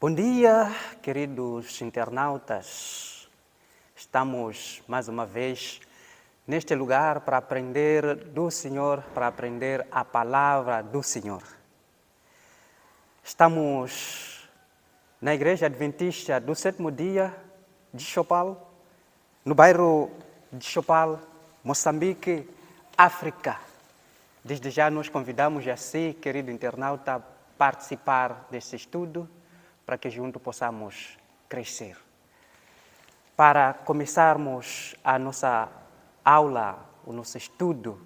Bom dia, queridos internautas. Estamos mais uma vez neste lugar para aprender do Senhor, para aprender a palavra do Senhor. Estamos na Igreja Adventista do Sétimo Dia de Chopal, no bairro de Chopal, Moçambique, África. Desde já nós convidamos a si, querido internauta, a participar deste estudo, para que juntos possamos crescer. Para começarmos a nossa aula, o nosso estudo,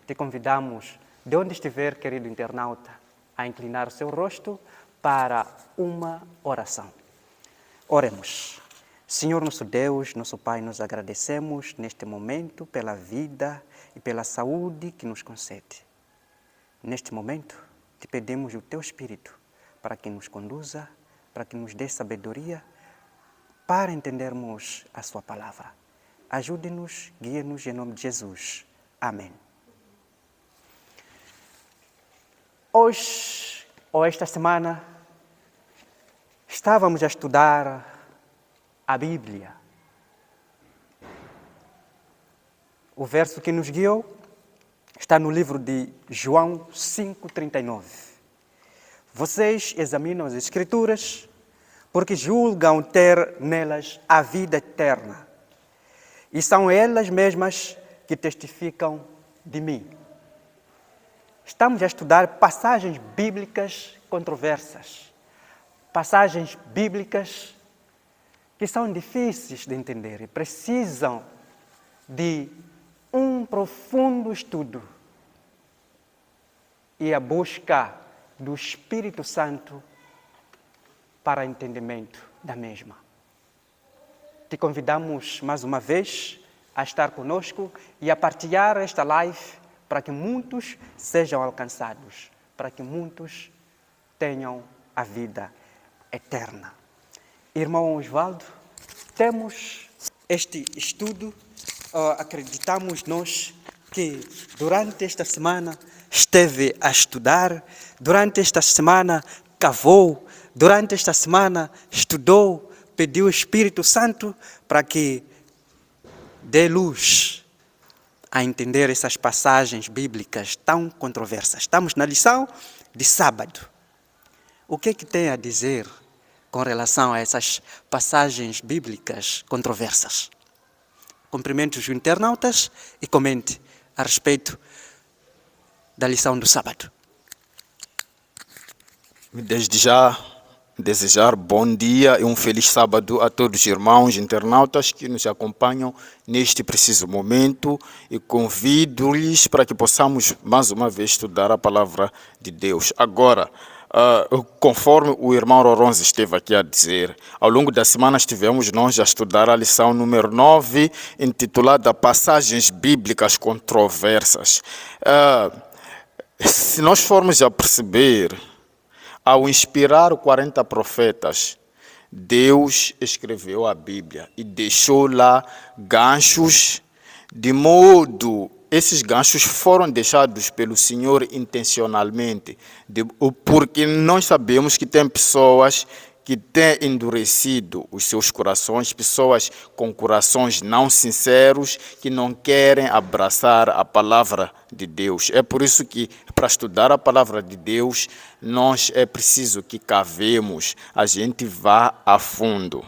te convidamos, de onde estiver, querido internauta, a inclinar o seu rosto para uma oração. Oremos. Senhor nosso Deus, nosso Pai, nós agradecemos neste momento pela vida e pela saúde que nos concede. Neste momento, te pedimos o Teu Espírito para que nos conduza, para que nos dê sabedoria para entendermos a Sua palavra. Ajude-nos, guie-nos em nome de Jesus. Amém. Hoje, ou esta semana, estávamos a estudar a Bíblia. O verso que nos guiou está no livro de João 5,39. Vocês examinam as Escrituras porque julgam ter nelas a vida eterna. E são elas mesmas que testificam de mim. Estamos a estudar passagens bíblicas controversas. Passagens bíblicas que são difíceis de entender e precisam de um profundo estudo e a busca do Espírito Santo para entendimento da mesma. Te convidamos mais uma vez a estar conosco e a partilhar esta live para que muitos sejam alcançados, para que muitos tenham a vida eterna. Irmão Osvaldo, temos este estudo, acreditamos nós que durante esta semana esteve a estudar, durante esta semana cavou, durante esta semana estudou, pediu o Espírito Santo para que dê luz a entender essas passagens bíblicas tão controversas. Estamos na lição de sábado. O que é que tem a dizer com relação a essas passagens bíblicas controversas? Cumprimente os internautas e comente a respeito da lição do sábado. Desde já, desejar bom dia e um feliz sábado a todos os irmãos internautas que nos acompanham neste preciso momento e convido-lhes para que possamos mais uma vez estudar a palavra de Deus. Agora, conforme o irmão Roronzi esteve aqui a dizer, ao longo da semana estivemos nós a estudar a lição número 9, intitulada Passagens Bíblicas Controversas. Se nós formos a perceber, ao inspirar 40 profetas, Deus escreveu a Bíblia e deixou lá ganchos, de modo esses ganchos foram deixados pelo Senhor intencionalmente, porque nós sabemos que tem pessoas que têm endurecido os seus corações, pessoas com corações não sinceros, que não querem abraçar a palavra de Deus. É por isso que, para estudar a palavra de Deus, nós é preciso que cavemos, a gente vá a fundo.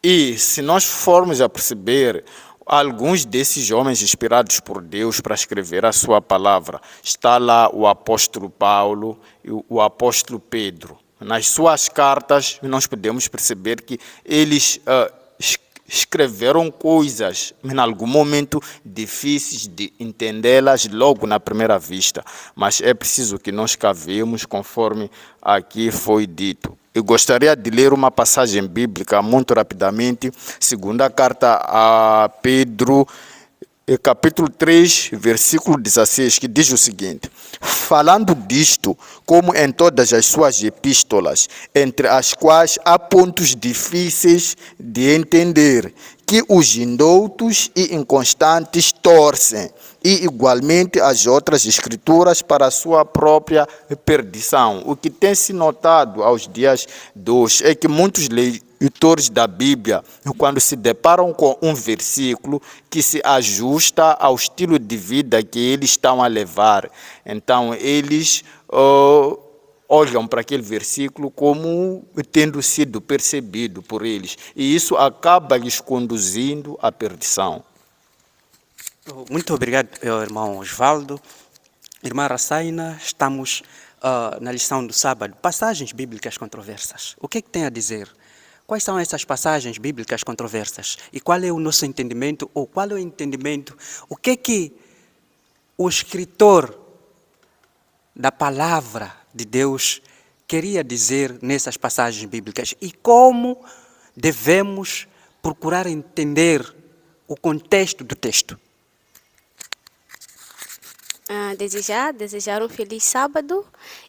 E se nós formos a perceber, alguns desses homens inspirados por Deus para escrever a sua palavra, está lá o apóstolo Paulo e o apóstolo Pedro. Nas suas cartas, nós podemos perceber que eles escreveram coisas, em algum momento, difíceis de entendê-las logo na primeira vista. Mas é preciso que nós cavemos conforme aqui foi dito. Eu gostaria de ler uma passagem bíblica muito rapidamente, segunda carta a Pedro, capítulo 3, versículo 16, que diz o seguinte: falando disto, como em todas as suas epístolas, entre as quais há pontos difíceis de entender, que os indoutos e inconstantes torcem, e igualmente as outras escrituras para a sua própria perdição. O que tem se notado aos dias de hoje é que muitos leitores da Bíblia, quando se deparam com um versículo que se ajusta ao estilo de vida que eles estão a levar, então eles olham para aquele versículo como tendo sido percebido por eles, e isso acaba lhes conduzindo à perdição. Muito obrigado, irmão Osvaldo. Irmã Rassaina, estamos na lição do sábado. Passagens bíblicas controversas. O que é que tem a dizer? Quais são essas passagens bíblicas controversas? E qual é o nosso entendimento, ou qual é o entendimento? O que é que o escritor da palavra de Deus queria dizer nessas passagens bíblicas? E como devemos procurar entender o contexto do texto? Desejar um feliz sábado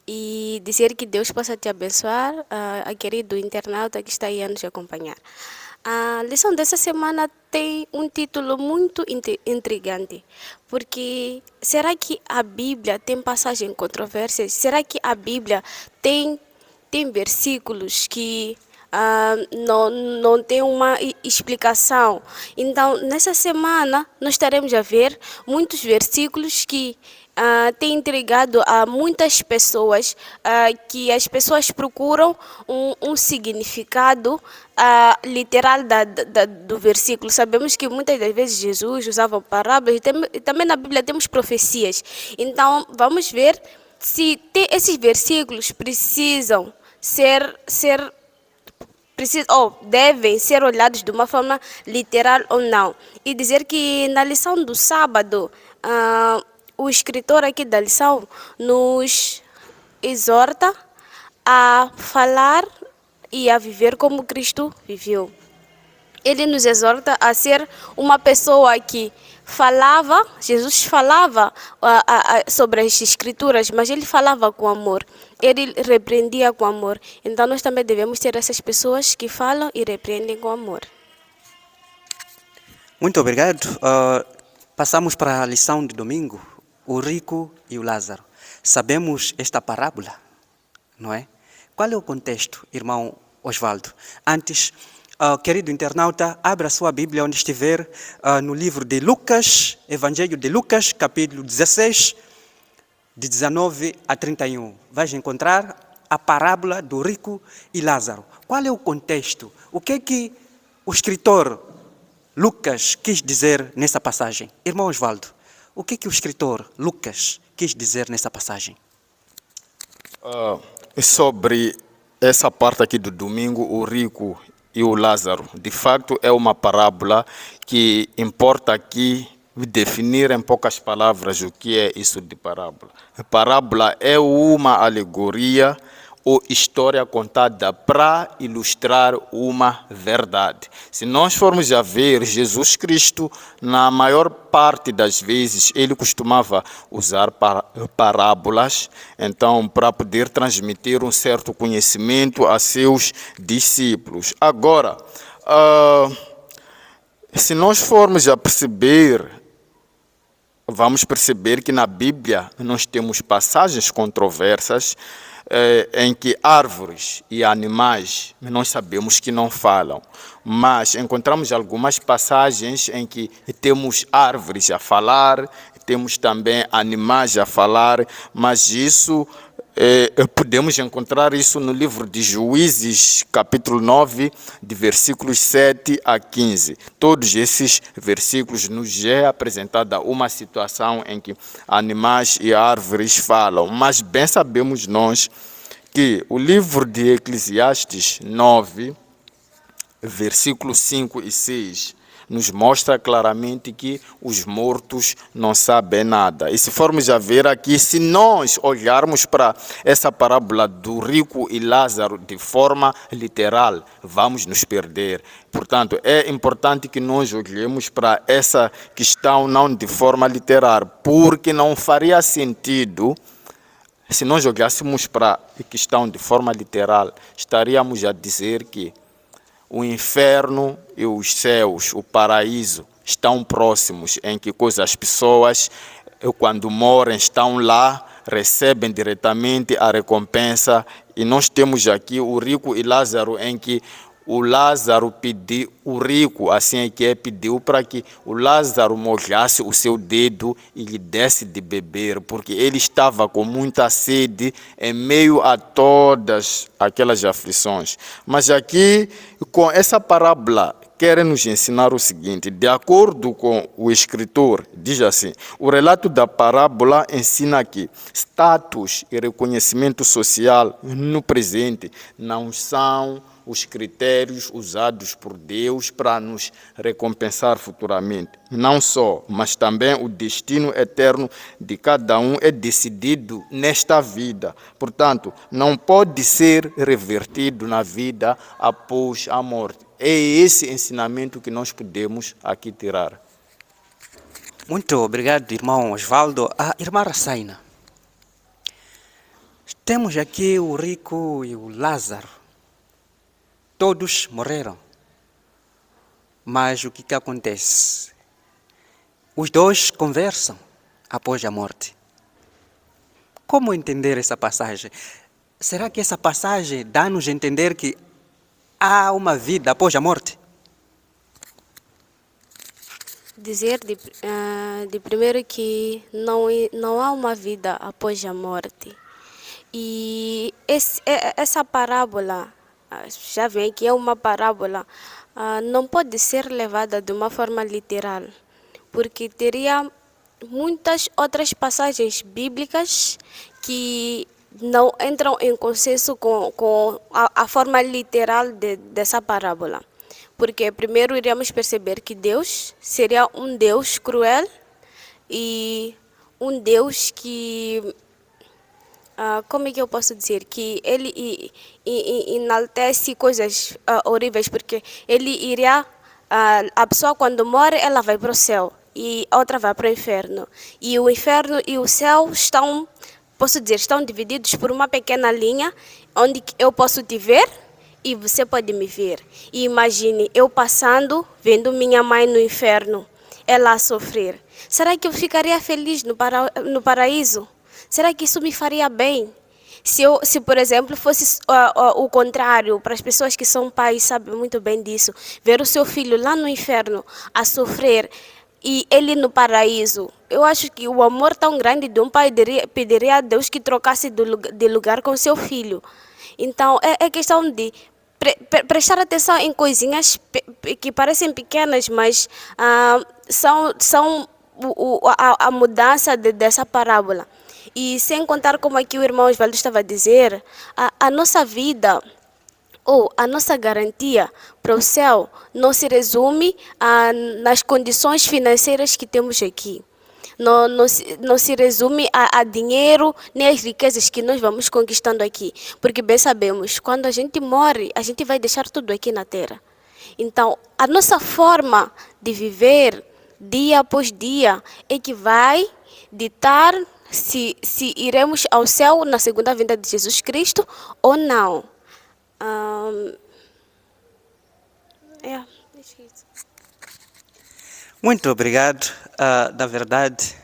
e dizer que Deus possa te abençoar, a querido internauta que está aí a nos acompanhar. A lição dessa semana tem um título muito intrigante, porque será que a Bíblia tem passagens controversas? Será que a Bíblia tem versículos que não tem uma explicação? Então, nessa semana, nós estaremos a ver muitos versículos que têm intrigado a muitas pessoas, que as pessoas procuram um significado literal do versículo. Sabemos que muitas das vezes Jesus usava parábolas e também na Bíblia temos profecias. Então, vamos ver se esses versículos precisam devem ser olhados de uma forma literal ou não. E dizer que na lição do sábado, o escritor aqui da lição nos exorta a falar e a viver como Cristo viveu. Ele nos exorta a ser uma pessoa que falava, Jesus falava sobre as escrituras, mas ele falava com amor, ele repreendia com amor. Então nós também devemos ser essas pessoas que falam e repreendem com amor. Muito obrigado. Passamos para a lição de domingo, o rico e o Lázaro. Sabemos esta parábola, não é? Qual é o contexto, irmão Osvaldo? Antes, querido internauta, abra a sua Bíblia onde estiver, no livro de Lucas, Evangelho de Lucas, capítulo 16, de 19 a 31. Vais encontrar a parábola do rico e Lázaro. Qual é o contexto? O que é que o escritor Lucas quis dizer nessa passagem? Irmão Osvaldo, o que é que o escritor Lucas quis dizer nessa passagem? Sobre essa parte aqui do domingo, o rico e o Lázaro, de facto é uma parábola que importa aqui definir em poucas palavras o que é isso de parábola. A parábola é uma alegoria ou história contada para ilustrar uma verdade. Se nós formos a ver, Jesus Cristo, na maior parte das vezes, ele costumava usar parábolas, então, para poder transmitir um certo conhecimento a seus discípulos. Agora, se nós formos a perceber, vamos perceber que na Bíblia nós temos passagens controversas, em que árvores e animais nós sabemos que não falam, mas encontramos algumas passagens em que temos árvores a falar, temos também animais a falar, mas isso podemos encontrar isso no livro de Juízes, capítulo 9, de versículos 7 a 15. Todos esses versículos nos é apresentada uma situação em que animais e árvores falam, mas bem sabemos nós que o livro de Eclesiastes 9, versículos 5 e 6, nos mostra claramente que os mortos não sabem nada. E se formos a ver aqui, se nós olharmos para essa parábola do rico e Lázaro de forma literal, vamos nos perder. Portanto, é importante que nós olhemos para essa questão não de forma literal, porque não faria sentido. Se nós olhássemos para a questão de forma literal, estaríamos a dizer que o inferno e os céus, o paraíso, estão próximos, em que as pessoas, quando morrem, estão lá, recebem diretamente a recompensa. E nós temos aqui o rico e Lázaro, em que o Lázaro pediu, o rico, assim é que pediu para que o Lázaro molhasse o seu dedo e lhe desse de beber, porque ele estava com muita sede em meio a todas aquelas aflições. Mas aqui, com essa parábola, querem nos ensinar o seguinte: de acordo com o escritor, diz assim, o relato da parábola ensina que status e reconhecimento social no presente não são os critérios usados por Deus para nos recompensar futuramente. Não só, mas também o destino eterno de cada um é decidido nesta vida. Portanto, não pode ser revertido na vida após a morte. É esse ensinamento que nós podemos aqui tirar. Muito obrigado, irmão Osvaldo. Irmã Rasaina, temos aqui o rico e o Lázaro. Todos morreram. Mas o que acontece? Os dois conversam após a morte. Como entender essa passagem? Será que essa passagem dá-nos a entender que há uma vida após a morte? Dizer de primeiro que não há uma vida após a morte. E essa parábola, já vem que é uma parábola, não pode ser levada de uma forma literal, porque teria muitas outras passagens bíblicas que não entram em consenso com a forma literal dessa parábola. Porque primeiro iríamos perceber que Deus seria um Deus cruel e um Deus que, como é que eu posso dizer, que ele enaltece coisas horríveis, porque ele iria, a pessoa quando morre, ela vai para o céu e a outra vai para o inferno. E o inferno e o céu estão, posso dizer, estão divididos por uma pequena linha, onde eu posso te ver e você pode me ver. E imagine, eu passando, vendo minha mãe no inferno, ela a sofrer. Será que eu ficaria feliz no paraíso? Será que isso me faria bem? Se por exemplo, fosse o contrário, para as pessoas que são pais, sabem muito bem disso, ver o seu filho lá no inferno a sofrer e ele no paraíso, eu acho que o amor tão grande de um pai pediria a Deus que trocasse de lugar com seu filho. Então, é questão de prestar atenção em coisinhas que parecem pequenas, mas são a mudança dessa parábola. E sem contar, como aqui o irmão Osvaldo estava a dizer, a nossa vida ou a nossa garantia para o céu não se resume nas condições financeiras que temos aqui. Não se resume a dinheiro nem às riquezas que nós vamos conquistando aqui. Porque bem sabemos, quando a gente morre, a gente vai deixar tudo aqui na terra. Então, a nossa forma de viver dia após dia é que vai ditar se iremos ao céu na segunda vinda de Jesus Cristo ou não. Muito obrigado. Na verdade,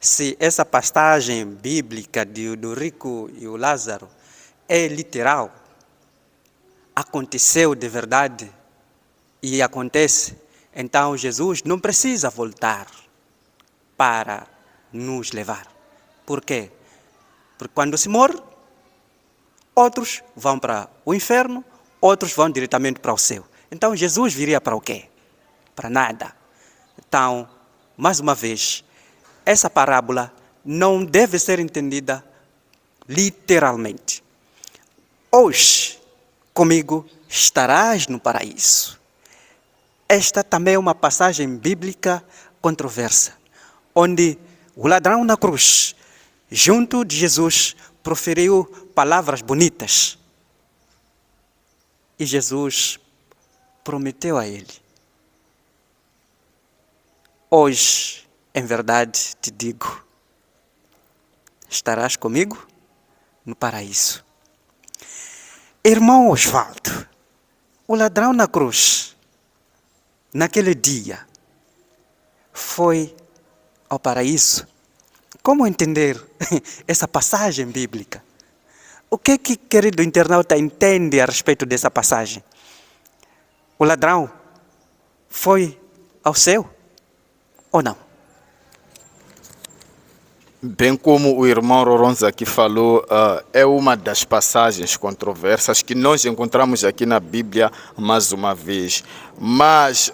se essa passagem bíblica do rico e o Lázaro é literal, aconteceu de verdade e acontece, então Jesus não precisa voltar para nos levar. Por quê? Porque quando se morre, outros vão para o inferno, outros vão diretamente para o céu. Então Jesus viria para o quê? Para nada. Então, mais uma vez, essa parábola não deve ser entendida literalmente. Hoje, comigo estarás no paraíso. Esta também é uma passagem bíblica controversa, onde o ladrão na cruz, junto de Jesus, proferiu palavras bonitas. E Jesus prometeu a ele: hoje, em verdade, te digo, estarás comigo no paraíso. Irmão Osvaldo, o ladrão na cruz, naquele dia, foi ao paraíso. Como entender essa passagem bíblica? O que querido internauta, entende a respeito dessa passagem? O ladrão foi ao céu ou não? Bem como o irmão Roronza aqui falou, é uma das passagens controversas que nós encontramos aqui na Bíblia mais uma vez. Mas,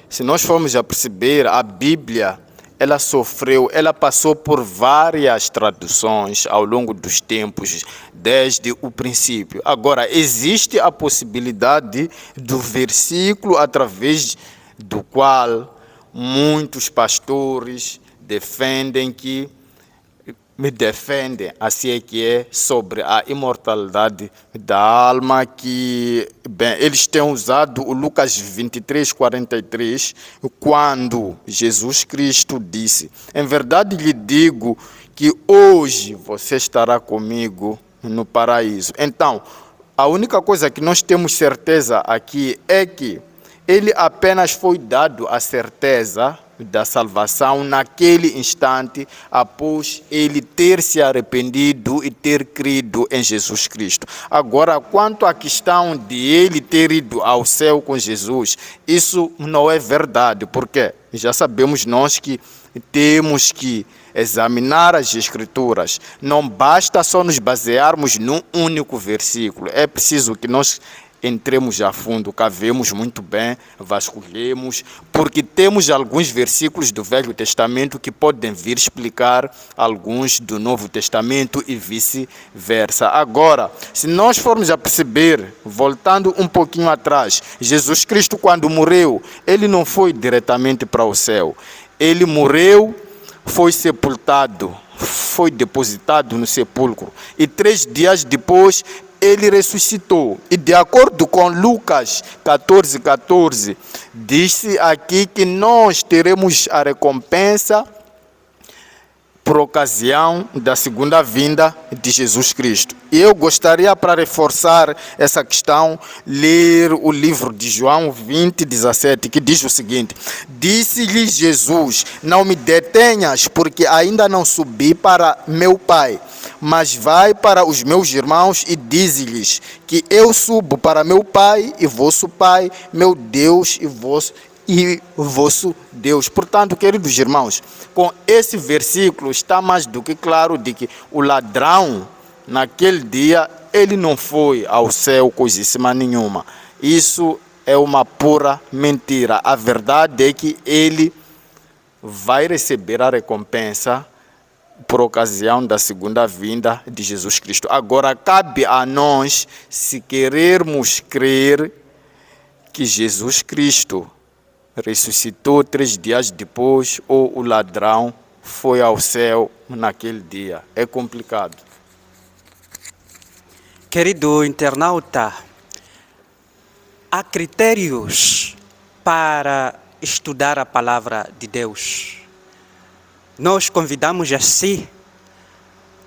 se nós formos a perceber, a Bíblia, ela passou por várias traduções ao longo dos tempos, desde o princípio. Agora, existe a possibilidade do versículo através do qual muitos pastores defendem, assim é que é, sobre a imortalidade da alma, que, bem, eles têm usado o Lucas 23:43, quando Jesus Cristo disse: em verdade lhe digo que hoje você estará comigo no paraíso. Então, a única coisa que nós temos certeza aqui é que ele apenas foi dado a certeza da salvação naquele instante, após ele ter se arrependido e ter crido em Jesus Cristo. Agora, quanto à questão de ele ter ido ao céu com Jesus, isso não é verdade, porque já sabemos nós que temos que examinar as Escrituras. Não basta só nos basearmos num único versículo, é preciso que nós entremos a fundo, cavemos muito bem, vasculhemos, porque temos alguns versículos do Velho Testamento que podem vir explicar alguns do Novo Testamento e vice-versa. Agora, se nós formos a perceber, voltando um pouquinho atrás, Jesus Cristo, quando morreu, ele não foi diretamente para o céu. Ele morreu, foi sepultado, foi depositado no sepulcro, e 3 dias depois ele ressuscitou. E de acordo com Lucas 14:14, diz-se aqui que nós teremos a recompensa por ocasião da segunda vinda de Jesus Cristo. E eu gostaria, para reforçar essa questão, ler o livro de João 20:17, que diz o seguinte: disse-lhe Jesus: não me detenhas, porque ainda não subi para meu Pai, mas vai para os meus irmãos e dize-lhes que eu subo para meu Pai e vosso Pai, meu Deus e vosso Deus. Portanto, queridos irmãos, com esse versículo está mais do que claro de que o ladrão, naquele dia, ele não foi ao céu coisíssima nenhuma. Isso é uma pura mentira. A verdade é que ele vai receber a recompensa por ocasião da segunda vinda de Jesus Cristo. Agora, cabe a nós, se querermos crer que Jesus Cristo ressuscitou 3 dias depois, ou o ladrão foi ao céu naquele dia. É complicado. Querido internauta, há critérios para estudar a palavra de Deus. Nós convidamos assim,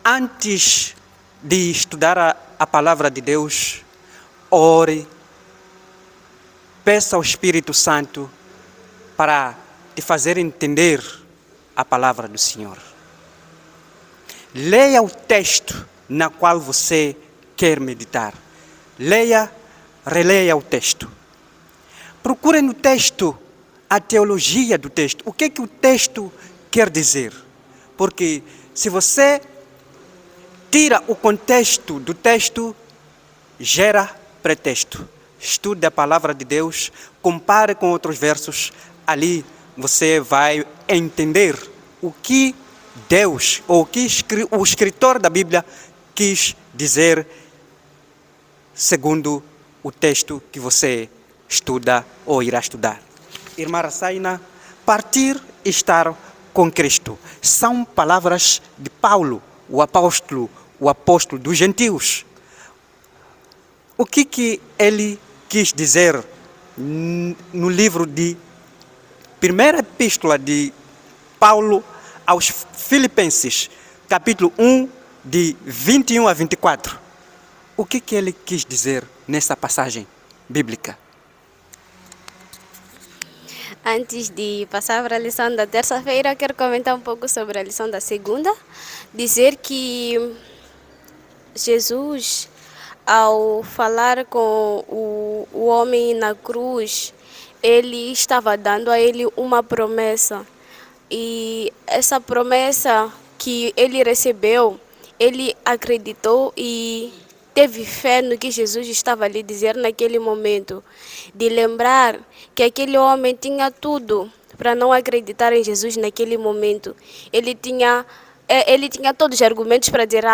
antes de estudar a palavra de Deus, ore, peça ao Espírito Santo para te fazer entender a palavra do Senhor. Leia o texto na qual você quer meditar. Leia, releia o texto. Procure no texto a teologia do texto. O que o texto quer dizer? Porque se você tira o contexto do texto, gera pretexto. Estude a palavra de Deus, compare com outros versos. Ali você vai entender o que Deus, ou o que o escritor da Bíblia quis dizer segundo o texto que você estuda ou irá estudar. Irmã Rassaina, partir e estar com Cristo são palavras de Paulo, o apóstolo dos gentios. O que ele quis dizer no livro de primeira epístola de Paulo aos Filipenses, capítulo 1, de 21 a 24. O que ele quis dizer nessa passagem bíblica? Antes de passar para a lição da terça-feira, quero comentar um pouco sobre a lição da segunda. Dizer que Jesus, ao falar com o homem na cruz, ele estava dando a ele uma promessa. E essa promessa que ele recebeu, ele acreditou e teve fé no que Jesus estava a lhe dizer naquele momento. De lembrar que aquele homem tinha tudo para não acreditar em Jesus naquele momento. Ele tinha todos os argumentos para dizer,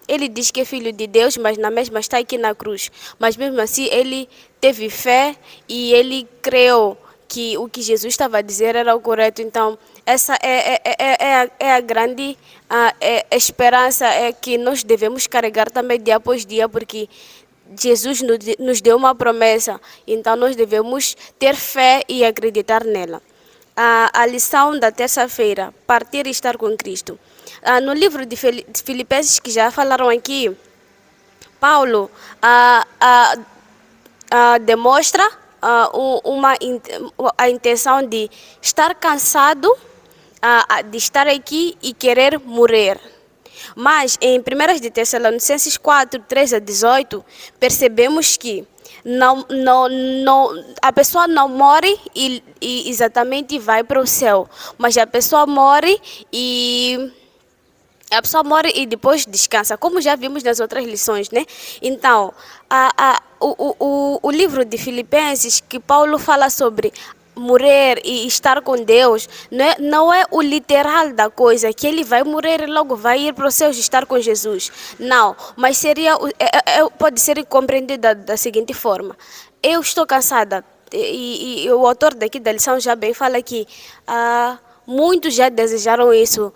ele diz que é filho de Deus, mas na mesma está aqui na cruz. Mas mesmo assim ele teve fé e ele creu que o que Jesus estava a dizer era o correto. Então, essa é a grande esperança que nós devemos carregar também dia após dia, porque Jesus nos deu uma promessa, então nós devemos ter fé e acreditar nela. A lição da terça-feira, partir e estar com Cristo. No livro de Filipenses, que já falaram aqui, Paulo demonstra a intenção de estar cansado, de estar aqui e querer morrer. Mas em 1 de Tessalonicenses 4, 13 a 18, percebemos que a pessoa não morre e exatamente vai para o céu, mas a pessoa morre e depois descansa, como já vimos nas outras lições, né? Então, o livro de Filipenses, que Paulo fala sobre morrer e estar com Deus, não é o literal da coisa, que ele vai morrer e logo vai ir para os céus e estar com Jesus. Não, mas pode ser compreendido da seguinte forma. Eu estou cansada, e o autor daqui da lição já bem fala que muitos já desejaram isso.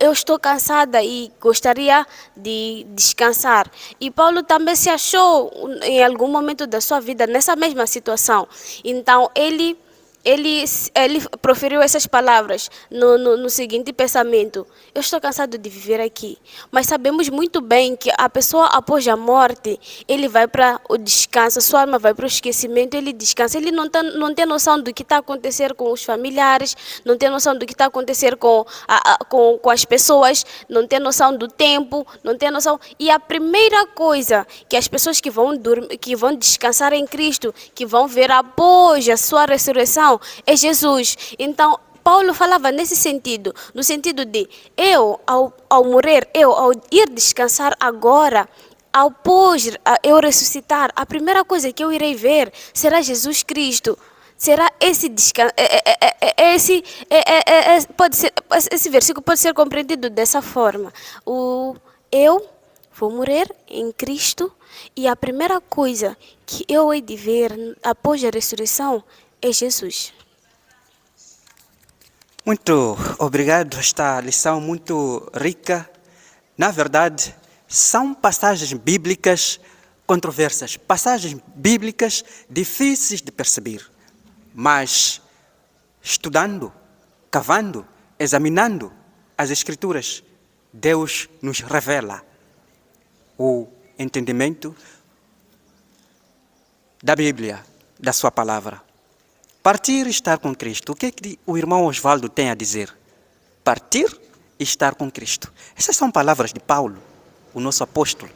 Eu estou cansada e gostaria de descansar. E Paulo também se achou em algum momento da sua vida nessa mesma situação. Então ele proferiu essas palavras no seguinte pensamento: eu estou cansado de viver aqui. Mas sabemos muito bem que a pessoa, após a morte, ele vai para o descanso, sua alma vai para o esquecimento, ele descansa. Ele não tem noção do que está a acontecer com os familiares, não tem noção do que está a acontecer com as pessoas, não tem noção do tempo, não tem noção. E a primeira coisa que as pessoas que vão descansar em Cristo, que vão ver após a sua ressurreição, é Jesus. Então, Paulo falava nesse sentido, no sentido de ao morrer, ao ir descansar agora, após eu ressuscitar, a primeira coisa que eu irei ver será Jesus Cristo. Será esse descanso, esse versículo pode ser compreendido dessa forma. Eu vou morrer em Cristo e a primeira coisa que eu hei de ver após a ressurreição é Jesus. Muito obrigado, esta lição muito rica. Na verdade, são passagens bíblicas controversas, passagens bíblicas difíceis de perceber. Mas, estudando, cavando, examinando as Escrituras, Deus nos revela o entendimento da Bíblia, da sua palavra. Partir e estar com Cristo. O que é que o irmão Osvaldo tem a dizer? Partir e estar com Cristo. Essas são palavras de Paulo, o nosso apóstolo.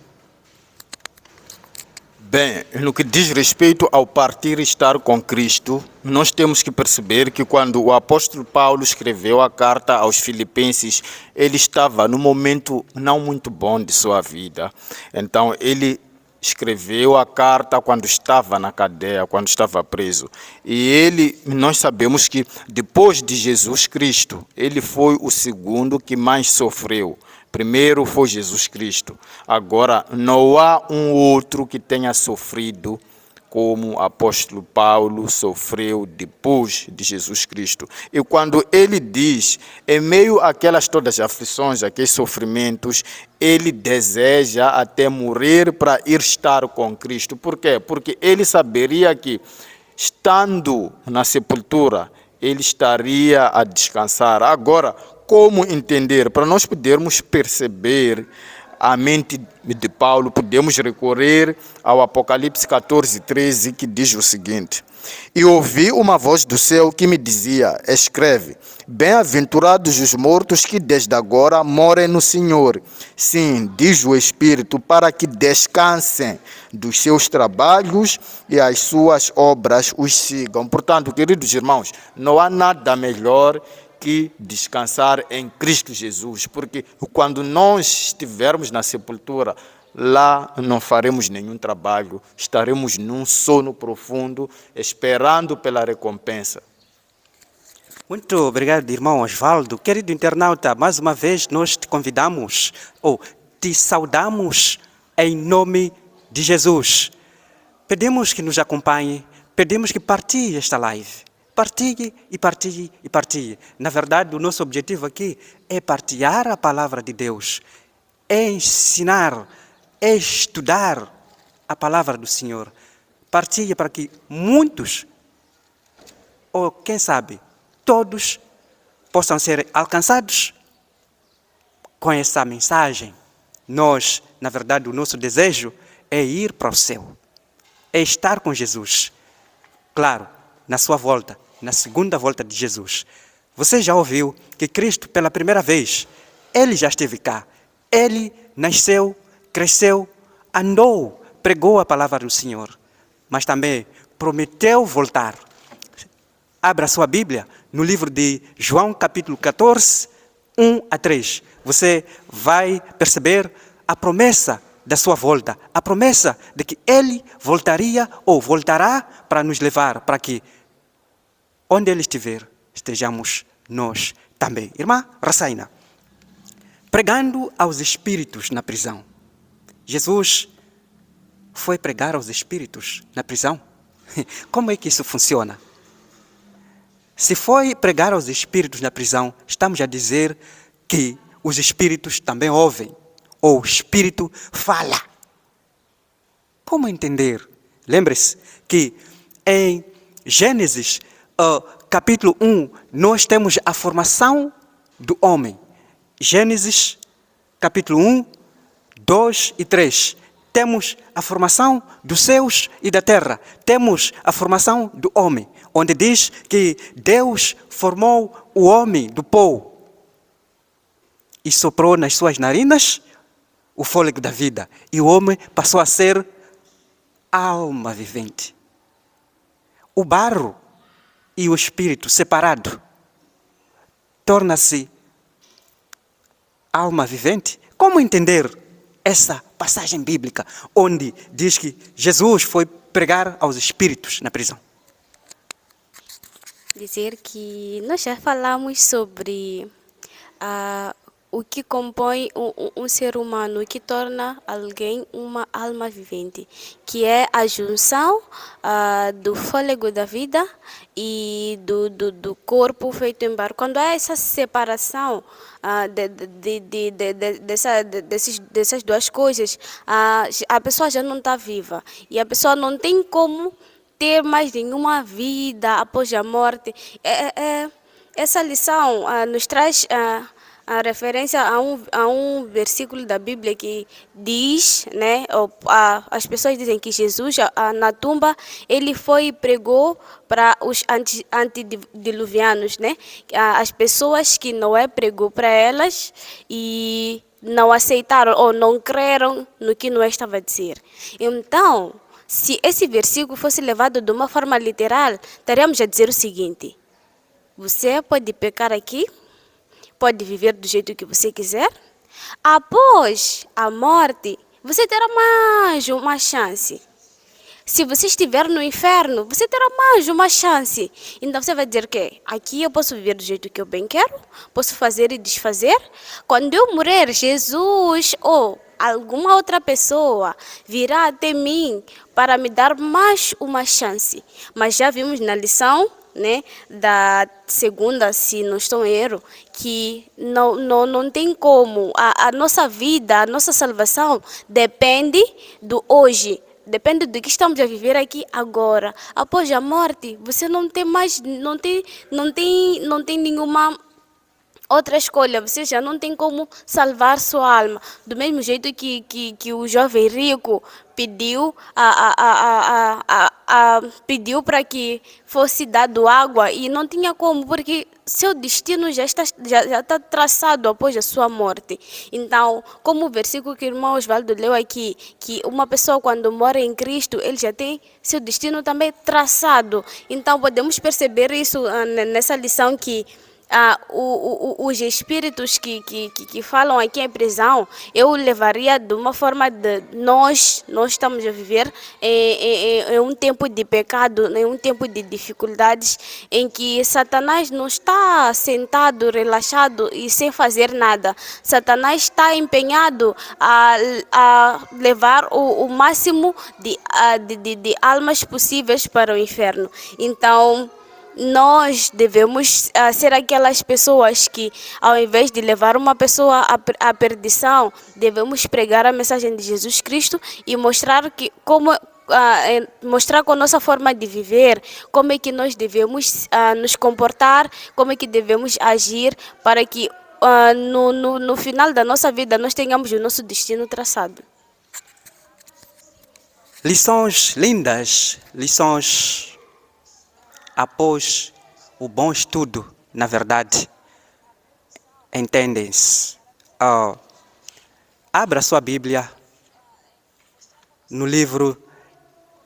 Bem, no que diz respeito ao partir e estar com Cristo, nós temos que perceber que quando o apóstolo Paulo escreveu a carta aos Filipenses, ele estava num momento não muito bom de sua vida. Então, ele escreveu a carta quando estava na cadeia, quando estava preso. E nós sabemos que depois de Jesus Cristo, ele foi o segundo que mais sofreu. Primeiro foi Jesus Cristo. Agora, não há um outro que tenha sofrido como o apóstolo Paulo sofreu depois de Jesus Cristo. E quando ele diz, em meio àquelas todas as aflições, aqueles sofrimentos, ele deseja até morrer para ir estar com Cristo. Por quê? Porque ele saberia que, estando na sepultura, ele estaria a descansar. Agora, como entender? Para nós podermos perceber à mente de Paulo, podemos recorrer ao Apocalipse 14:13, que diz o seguinte: e ouvi uma voz do céu que me dizia: escreve, bem-aventurados os mortos que desde agora morem no Senhor. Sim, diz o Espírito, para que descansem dos seus trabalhos e as suas obras os sigam. Portanto, queridos irmãos, não há nada melhor que descansar em Cristo Jesus, porque quando nós estivermos na sepultura, lá não faremos nenhum trabalho, estaremos num sono profundo, esperando pela recompensa. Muito obrigado, irmão Osvaldo. Querido internauta, mais uma vez nós te convidamos, ou te saudamos em nome de Jesus. Pedimos que nos acompanhe, pedimos que partilhe esta live. Partilhe e partilhe e partilhe. Na verdade, o nosso objetivo aqui é partilhar a palavra de Deus, é ensinar, é estudar a palavra do Senhor. Partilhe para que muitos, ou quem sabe, todos possam ser alcançados com essa mensagem. Nós, na verdade, o nosso desejo é ir para o céu, é estar com Jesus. Claro, na sua volta, na segunda volta de Jesus. Você já ouviu que Cristo, pela primeira vez, Ele já esteve cá. Ele nasceu, cresceu, andou, pregou a palavra do Senhor, mas também prometeu voltar. Abra sua Bíblia no livro de João, capítulo 14, 1-3. Você vai perceber a promessa da sua volta, a promessa de que Ele voltaria ou voltará para nos levar para que, onde Ele estiver, estejamos nós também. Irmã Rasaina, pregando aos espíritos na prisão. Jesus foi pregar aos espíritos na prisão? Como é que isso funciona? Se foi pregar aos espíritos na prisão, estamos a dizer que os espíritos também ouvem, ou o espírito fala. Como entender? Lembre-se que em Gênesis, capítulo 1, nós temos a formação do homem. Gênesis, capítulo 1, 2 e 3. Temos a formação dos céus e da terra. Temos a formação do homem, onde diz que Deus formou o homem do pó e soprou nas suas narinas o fôlego da vida. E o homem passou a ser alma vivente. O barro e o espírito separado torna-se alma vivente. Como entender essa passagem bíblica onde diz que Jesus foi pregar aos espíritos na prisão? Dizer que nós já falamos sobre o que compõe um ser humano, o que torna alguém uma alma vivente, que é a junção do fôlego da vida e do corpo feito em barro. Quando há essa separação dessas duas coisas, a pessoa já não está viva e a pessoa não tem como ter mais nenhuma vida após a morte. Essa lição nos traz a referência a um versículo da Bíblia que diz, né, as pessoas dizem que Jesus, na tumba, ele foi e pregou para os antediluvianos, né, as pessoas que Noé pregou para elas e não aceitaram ou não creram no que Noé estava a dizer. Então, se esse versículo fosse levado de uma forma literal, estaríamos a dizer o seguinte: você pode pecar aqui, pode viver do jeito que você quiser. Após a morte, você terá mais uma chance. Se você estiver no inferno, você terá mais uma chance. Então você vai dizer que aqui eu posso viver do jeito que eu bem quero, posso fazer e desfazer. Quando eu morrer, Jesus ou alguma outra pessoa virá até mim para me dar mais uma chance. Mas já vimos na lição, né, da segunda, se não estou em erro, que não tem como. A nossa vida, a nossa salvação depende do hoje. Depende do que estamos a viver aqui agora. Após a morte, você não tem mais, não tem nenhuma outra escolha, você já não tem como salvar sua alma. Do mesmo jeito que o jovem rico pediu, pediu para que fosse dado água e não tinha como, porque seu destino já está traçado após a sua morte. Então, como o versículo que o irmão Osvaldo leu aqui, que uma pessoa quando mora em Cristo, ele já tem seu destino também traçado. Então, podemos perceber isso nessa lição que os espíritos que falam aqui em prisão, eu levaria de uma forma de nós estamos a viver em um tempo de pecado, em um tempo de dificuldades, em que Satanás não está sentado, relaxado e sem fazer nada. Satanás está empenhado a levar o máximo de almas possíveis para o inferno. Então, nós devemos ser aquelas pessoas que, ao invés de levar uma pessoa à perdição, devemos pregar a mensagem de Jesus Cristo e mostrar mostrar com a nossa forma de viver como é que nós devemos nos comportar, como é que devemos agir para que no final da nossa vida nós tenhamos o nosso destino traçado. Lições lindas, lições após o bom estudo, na verdade, entendem-se. Abra sua Bíblia no livro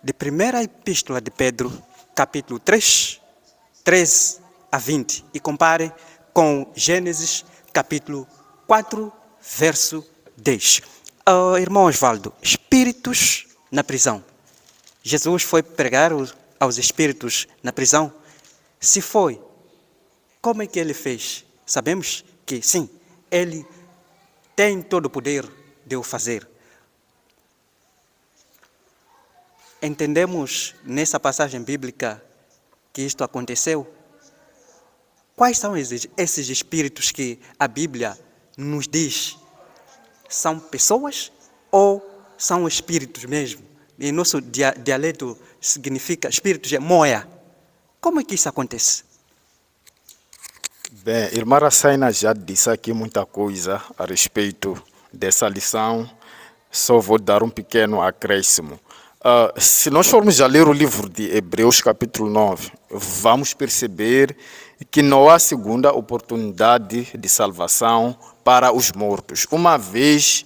de Primeira Epístola de Pedro, capítulo 3, 13 a 20, e compare com Gênesis, capítulo 4, verso 10. Irmão Osvaldo, espíritos na prisão. Jesus foi pregar aos espíritos na prisão? Se foi, como é que ele fez? Sabemos que sim, ele tem todo o poder de o fazer. Entendemos nessa passagem bíblica que isto aconteceu? Quais são esses espíritos que a Bíblia nos diz? São pessoas ou são espíritos mesmo? Em nosso dialeto significa espíritos, é moia. Como é que isso acontece? Bem, irmã Rasaina já disse aqui muita coisa a respeito dessa lição. Só vou dar um pequeno acréscimo. Se nós formos a ler o livro de Hebreus, capítulo 9, vamos perceber que não há segunda oportunidade de salvação para os mortos. Uma vez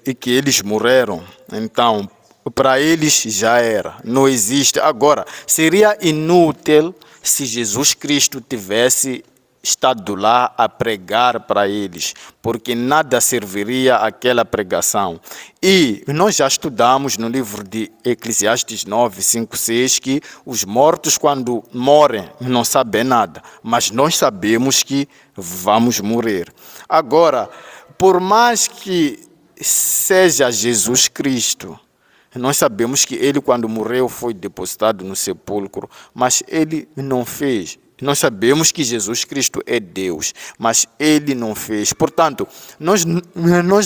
e que eles morreram, então para eles já era, não existe. Agora, seria inútil se Jesus Cristo tivesse estado lá a pregar para eles, porque nada serviria aquela pregação. E nós já estudamos no livro de Eclesiastes 9, 5, 6, que os mortos quando morrem não sabem nada, mas nós sabemos que vamos morrer. Agora, por mais que seja Jesus Cristo, nós sabemos que ele, quando morreu, foi depositado no sepulcro, mas ele não fez. Nós sabemos que Jesus Cristo é Deus, mas ele não fez. Portanto, nós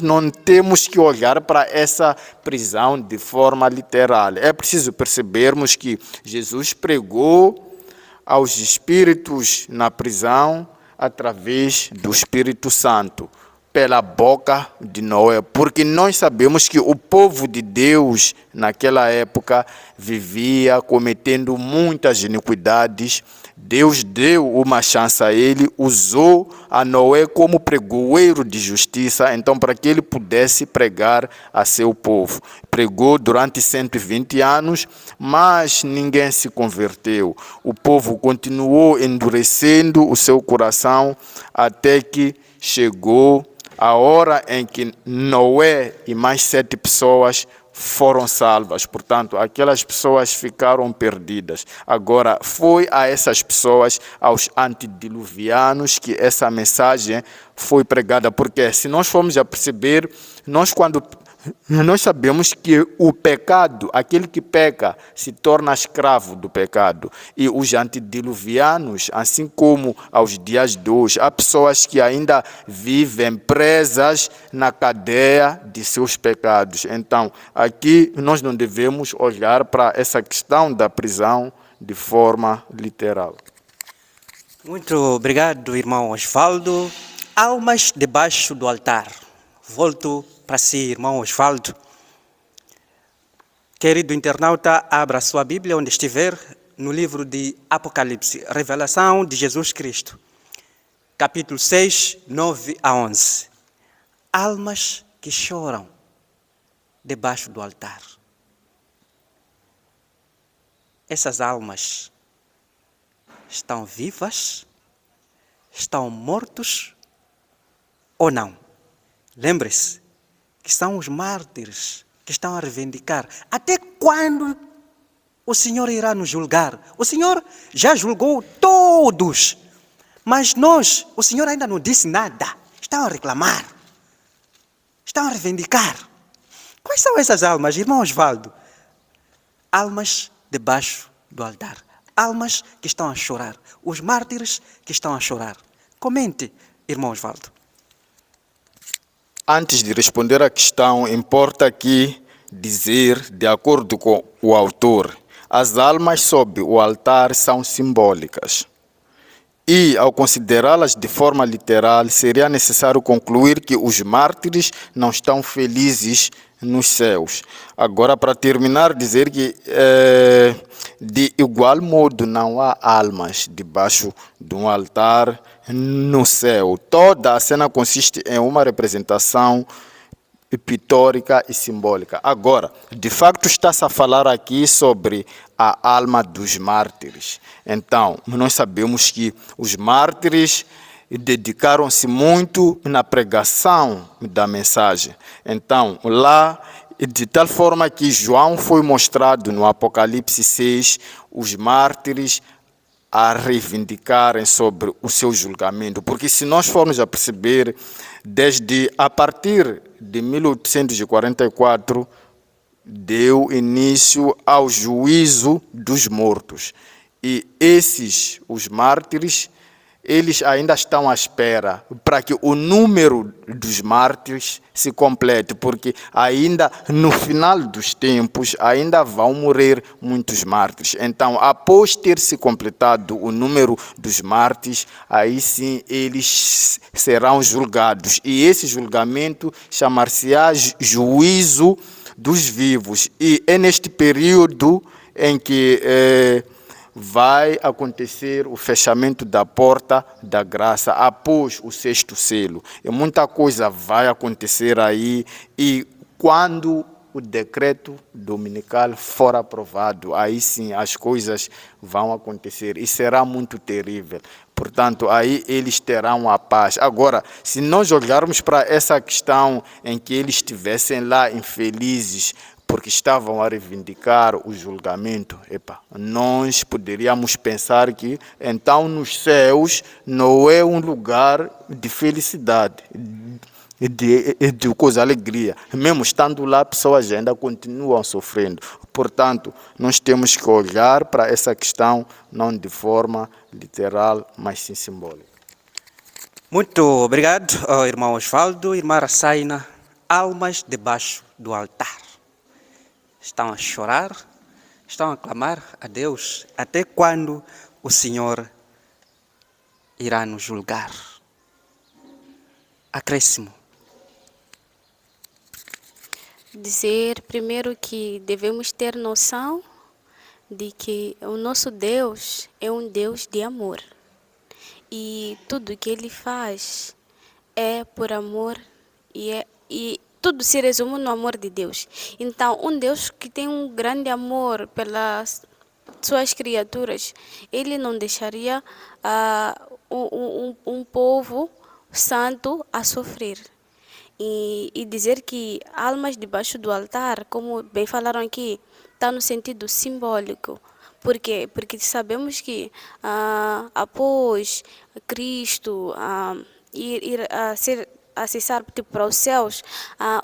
não temos que olhar para essa prisão de forma literal. É preciso percebermos que Jesus pregou aos espíritos na prisão através do Espírito Santo, pela boca de Noé, porque nós sabemos que o povo de Deus naquela época vivia cometendo muitas iniquidades. Deus deu uma chance a ele, usou a Noé como pregoeiro de justiça, então para que ele pudesse pregar a seu povo. Pregou durante 120 anos, mas ninguém se converteu. O povo continuou endurecendo o seu coração até que chegou a hora em que Noé e mais 7 pessoas foram salvas. Portanto, aquelas pessoas ficaram perdidas. Agora, foi a essas pessoas, aos antediluvianos, que essa mensagem foi pregada. Porque se nós formos a perceber, nós sabemos que o pecado, aquele que peca, se torna escravo do pecado. E os antediluvianos, assim como aos dias de hoje, há pessoas que ainda vivem presas na cadeia de seus pecados. Então, aqui nós não devemos olhar para essa questão da prisão de forma literal. Muito obrigado, irmão Osvaldo. Almas debaixo do altar. Volto para si, irmão Osvaldo. Querido internauta, abra sua Bíblia onde estiver, no livro de Apocalipse, Revelação de Jesus Cristo, capítulo 6, 9 a 11. Almas que choram debaixo do altar. Essas almas estão vivas, estão mortos ou não? Lembre-se que são os mártires que estão a reivindicar. Até quando o Senhor irá nos julgar? O Senhor já julgou todos, mas nós, o Senhor ainda não disse nada. Estão a reclamar, estão a reivindicar. Quais são essas almas, irmão Osvaldo? Almas debaixo do altar. Almas que estão a chorar. Os mártires que estão a chorar. Comente, irmão Osvaldo. Antes de responder à questão, importa aqui dizer, de acordo com o autor, as almas sob o altar são simbólicas. E, ao considerá-las de forma literal, seria necessário concluir que os mártires não estão felizes nos céus. Agora, para terminar, dizer que, de igual modo, não há almas debaixo de um altar no céu. Toda a cena consiste em uma representação pictórica e simbólica. Agora, de facto, está-se a falar aqui sobre a alma dos mártires. Então, nós sabemos que os mártires dedicaram-se muito na pregação da mensagem. Então, lá, de tal forma que João foi mostrado no Apocalipse 6, os mártires a reivindicarem sobre o seu julgamento. Porque se nós formos a perceber, desde a partir de 1844, deu início ao juízo dos mortos. E esses, os mártires, eles ainda estão à espera para que o número dos mártires se complete, porque ainda no final dos tempos ainda vão morrer muitos mártires. Então, após ter se completado o número dos mártires, aí sim eles serão julgados. E esse julgamento chamar-se-á juízo dos vivos. E é neste período em que vai acontecer o fechamento da porta da graça após o sexto selo. E muita coisa vai acontecer aí, e quando o decreto dominical for aprovado, aí sim as coisas vão acontecer e será muito terrível. Portanto, aí eles terão a paz. Agora, se nós olharmos para essa questão em que eles estivessem lá infelizes, porque estavam a reivindicar o julgamento, nós poderíamos pensar que então nos céus não é um lugar de felicidade, de coisa, alegria. Mesmo estando lá, pessoas ainda continuam sofrendo. Portanto, nós temos que olhar para essa questão não de forma literal, mas sim simbólica. Muito obrigado, irmão Osvaldo, irmã Rasaina. Almas debaixo do altar. Estão a chorar, estão a clamar a Deus. Até quando o Senhor irá nos julgar? Acréscimo. Dizer primeiro que devemos ter noção de que o nosso Deus é um Deus de amor. E tudo que Ele faz é por amor e tudo se resume no amor de Deus. Então, um Deus que tem um grande amor pelas suas criaturas, Ele não deixaria um povo santo a sofrer. E dizer que almas debaixo do altar, como bem falaram aqui, está no sentido simbólico. Por quê? Porque sabemos que após Cristo ir acessar para os céus,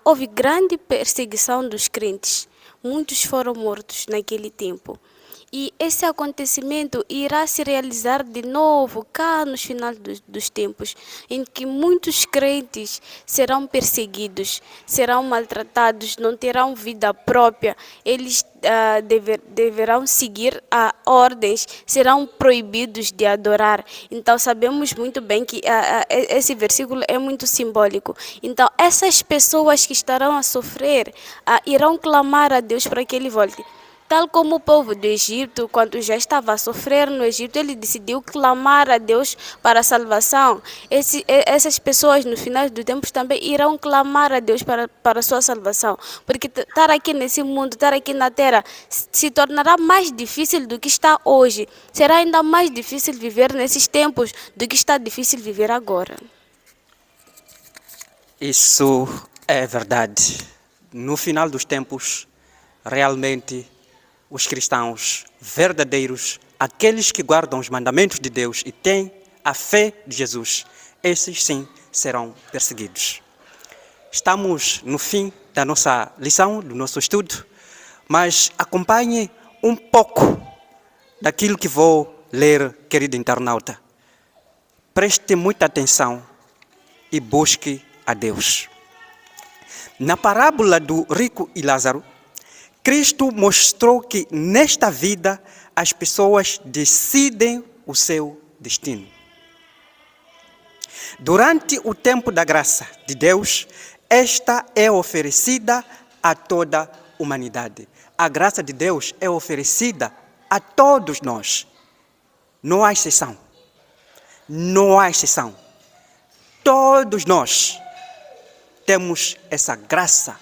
houve grande perseguição dos crentes. Muitos foram mortos naquele tempo. E esse acontecimento irá se realizar de novo cá no final dos tempos, em que muitos crentes serão perseguidos, serão maltratados, não terão vida própria, eles deverão seguir ordens, serão proibidos de adorar. Então sabemos muito bem que esse versículo é muito simbólico. Então essas pessoas que estarão a sofrer irão clamar a Deus para que Ele volte. Tal como o povo do Egito, quando já estava a sofrer no Egito, ele decidiu clamar a Deus para a salvação. Essas pessoas, no final do tempo, também irão clamar a Deus para a sua salvação. Porque estar aqui nesse mundo, estar aqui na Terra, se tornará mais difícil do que está hoje. Será ainda mais difícil viver nesses tempos do que está difícil viver agora. Isso é verdade. No final dos tempos, realmente, os cristãos verdadeiros, aqueles que guardam os mandamentos de Deus e têm a fé de Jesus, esses sim serão perseguidos. Estamos no fim da nossa lição, do nosso estudo, mas acompanhe um pouco daquilo que vou ler, querido internauta. Preste muita atenção e busque a Deus. Na parábola do rico e Lázaro, Cristo mostrou que nesta vida as pessoas decidem o seu destino. Durante o tempo da graça de Deus, esta é oferecida a toda a humanidade. A graça de Deus é oferecida a todos nós. Não há exceção. Não há exceção. Todos nós temos essa graça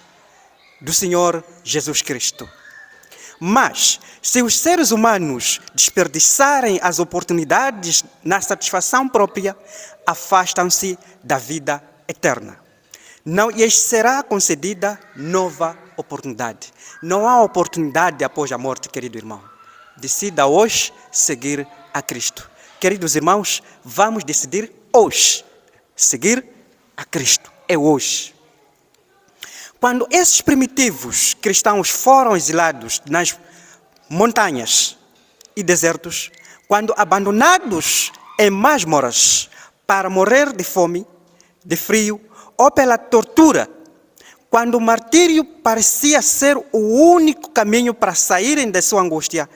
do Senhor Jesus Cristo. Mas, se os seres humanos desperdiçarem as oportunidades na satisfação própria, afastam-se da vida eterna. Não lhes será concedida nova oportunidade. Não há oportunidade após a morte, querido irmão. Decida hoje seguir a Cristo. Queridos irmãos, vamos decidir hoje seguir a Cristo. É hoje. Quando esses primitivos cristãos foram exilados nas montanhas e desertos, quando abandonados em masmorras para morrer de fome, de frio ou pela tortura, quando o martírio parecia ser o único caminho para saírem da sua angústia,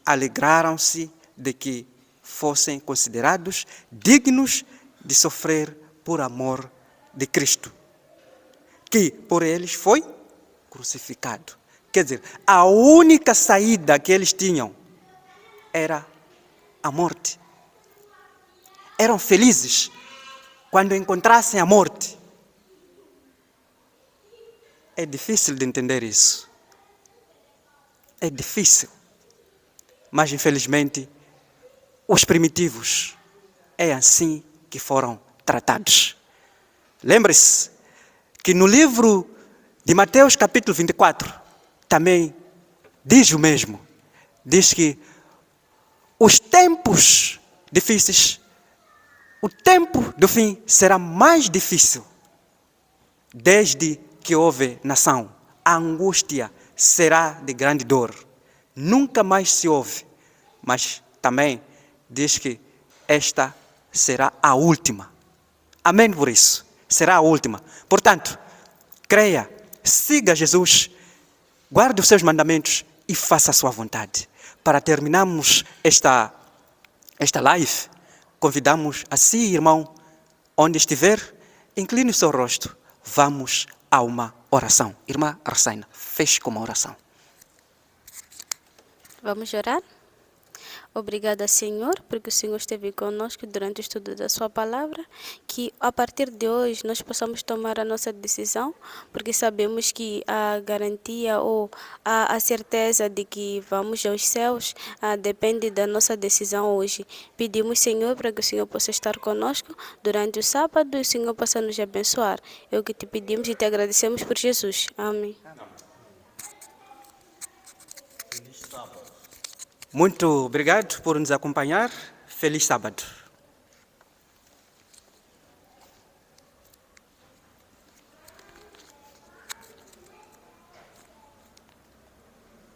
alegraram-se de que fossem considerados dignos de sofrer por amor de Cristo, que por eles foi crucificado. Quer dizer, a única saída que eles tinham era a morte. Eram felizes quando encontrassem a morte. É difícil de entender isso. É difícil. Mas, infelizmente, os primitivos é assim que foram tratados. Lembre-se que no livro de Mateus capítulo 24, também diz o mesmo. Diz que os tempos difíceis, o tempo do fim será mais difícil. Desde que houve nação, a angústia será de grande dor. Nunca mais se ouve, mas também diz que esta será a última. Amém por isso. Será a última. Portanto, creia, siga Jesus, guarde os seus mandamentos e faça a sua vontade. Para terminarmos esta live, convidamos a si, irmão, onde estiver, incline o seu rosto. Vamos a uma oração. Irmã Arsaina, feche com uma oração. Vamos orar? Obrigada, Senhor, porque o Senhor esteve conosco durante o estudo da sua palavra, que a partir de hoje nós possamos tomar a nossa decisão, porque sabemos que a garantia ou a certeza de que vamos aos céus depende da nossa decisão hoje. Pedimos, Senhor, para que o Senhor possa estar conosco durante o sábado e o Senhor possa nos abençoar. É o que te pedimos e te agradecemos por Jesus. Amém. Muito obrigado por nos acompanhar. Feliz sábado.